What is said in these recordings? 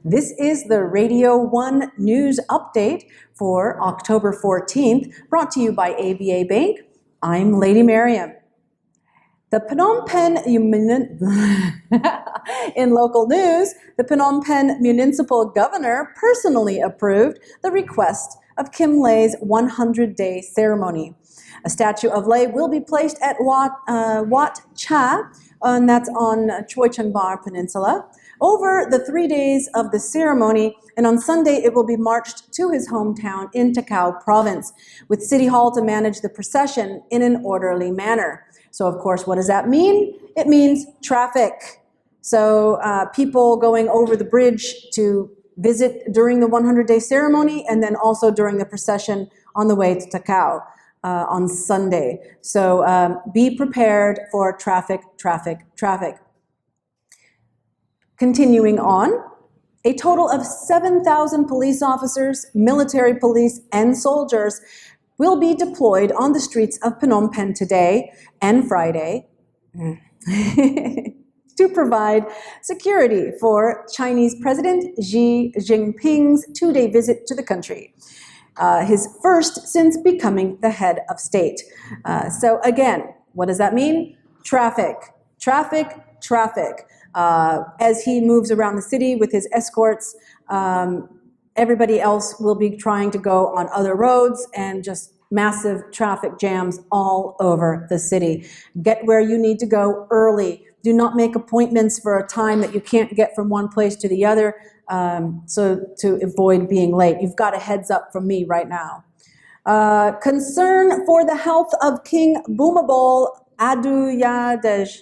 This is the Radio 1 News Update for October 14th, brought to you by ABA Bank. I'm Lady Miriam. The Phnom Penh in local news, the Phnom Penh municipal governor personally approved the request of Kim Lay's 100-day ceremony. A statue of Lay will be placed at Wat Cha, and that's on Choi Chang Bar Peninsula, over the 3 days of the ceremony, and on Sunday it will be marched to his hometown in Takao province, with City Hall to manage the procession in an orderly manner. So of course, what does that mean? It means traffic. So people going over the bridge to visit during the 100-day ceremony, and then also during the procession on the way to Takao on Sunday. So be prepared for traffic. Continuing on, a total of 7,000 police officers, military police, and soldiers will be deployed on the streets of Phnom Penh today and Friday to provide security for Chinese President Xi Jinping's 2-day visit to the country. His first since becoming the head of state. So again, what does that mean? Traffic. As he moves around the city with his escorts, everybody else will be trying to go on other roads, and just massive traffic jams all over the city. Get where you need to go early. Do not make appointments for a time that you can't get from one place to the other, so to avoid being late. You've got a heads up from me right now. Concern for the health of King Bhumibol Aduladej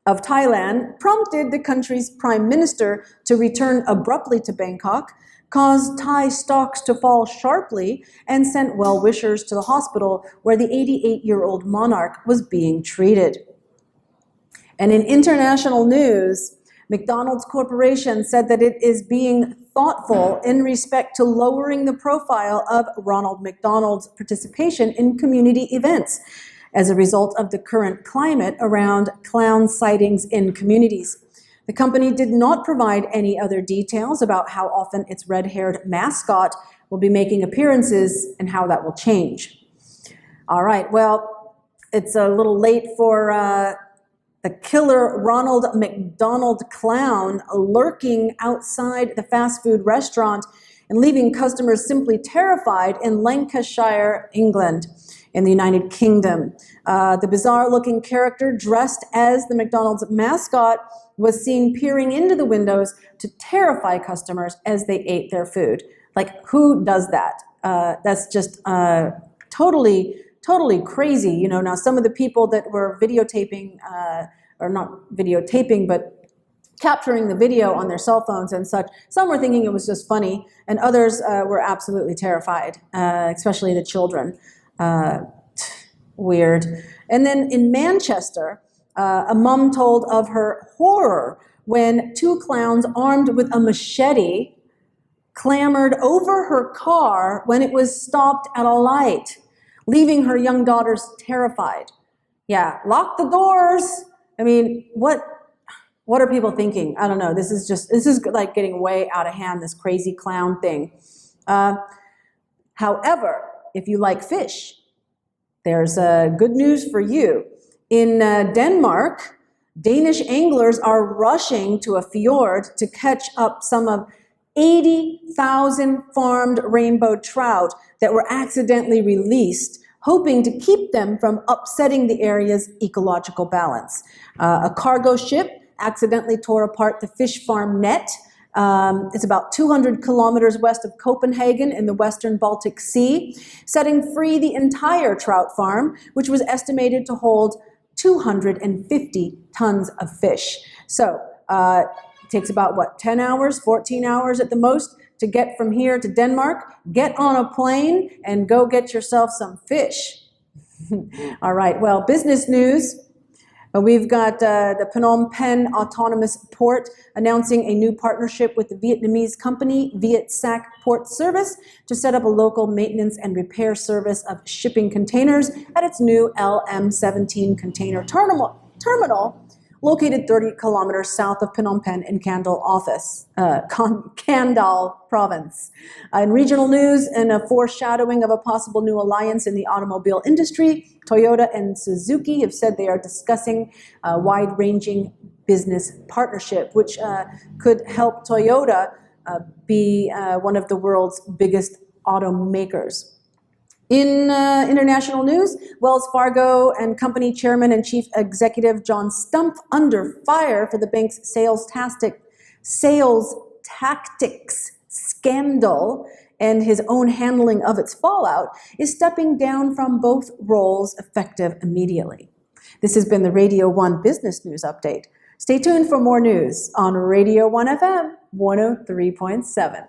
of Thailand prompted the country's prime minister to return abruptly to Bangkok, caused Thai stocks to fall sharply, and sent well-wishers to the hospital where the 88-year-old monarch was being treated. And in international news, McDonald's Corporation said that it is being thoughtful in respect to lowering the profile of Ronald McDonald's participation in community events as a result of the current climate around clown sightings in communities. The company did not provide any other details about how often its red-haired mascot will be making appearances and how that will change. All right, well, it's a little late for the killer Ronald McDonald clown lurking outside the fast food restaurant and leaving customers simply terrified in Lancashire, England, in the United Kingdom. The bizarre-looking character dressed as the McDonald's mascot was seen peering into the windows to terrify customers as they ate their food. Like, who does that? That's just totally crazy. You know, now some of the people that were videotaping, or not videotaping, but capturing the video on their cell phones and such, some were thinking it was just funny, and others were absolutely terrified, especially the children. Weird. And then in Manchester, a mum told of her horror when 2 clowns armed with a machete clambered over her car when it was stopped at a light, leaving her young daughters terrified. Yeah, lock the doors. I mean, what are people thinking? I don't know. This is like getting way out of hand, this crazy clown thing. However, if you like fish, there's good news for you. In Denmark, Danish anglers are rushing to a fjord to catch up some of 80,000 farmed rainbow trout that were accidentally released, hoping to keep them from upsetting the area's ecological balance. A cargo ship accidentally tore apart the fish farm net. It's about 200 kilometers west of Copenhagen in the western Baltic Sea, setting free the entire trout farm, which was estimated to hold 250 tons of fish. So it takes about, 10 hours, 14 hours at the most to get from here to Denmark. Get on a plane and go get yourself some fish. All right, well, business news. We've got the Phnom Penh Autonomous Port announcing a new partnership with the Vietnamese company Viet Sac Port Service to set up a local maintenance and repair service of shipping containers at its new LM17 container terminal, located 30 kilometers south of Phnom Penh in Kandal province. In regional news, in a foreshadowing of a possible new alliance in the automobile industry, Toyota and Suzuki have said they are discussing a wide-ranging business partnership, which could help Toyota be one of the world's biggest automakers. In international news, Wells Fargo and company chairman and chief executive John Stumpf, under fire for the bank's sales tactics scandal and his own handling of its fallout, is stepping down from both roles effective immediately. This has been the Radio 1 Business News Update. Stay tuned for more news on Radio 1 FM 103.7.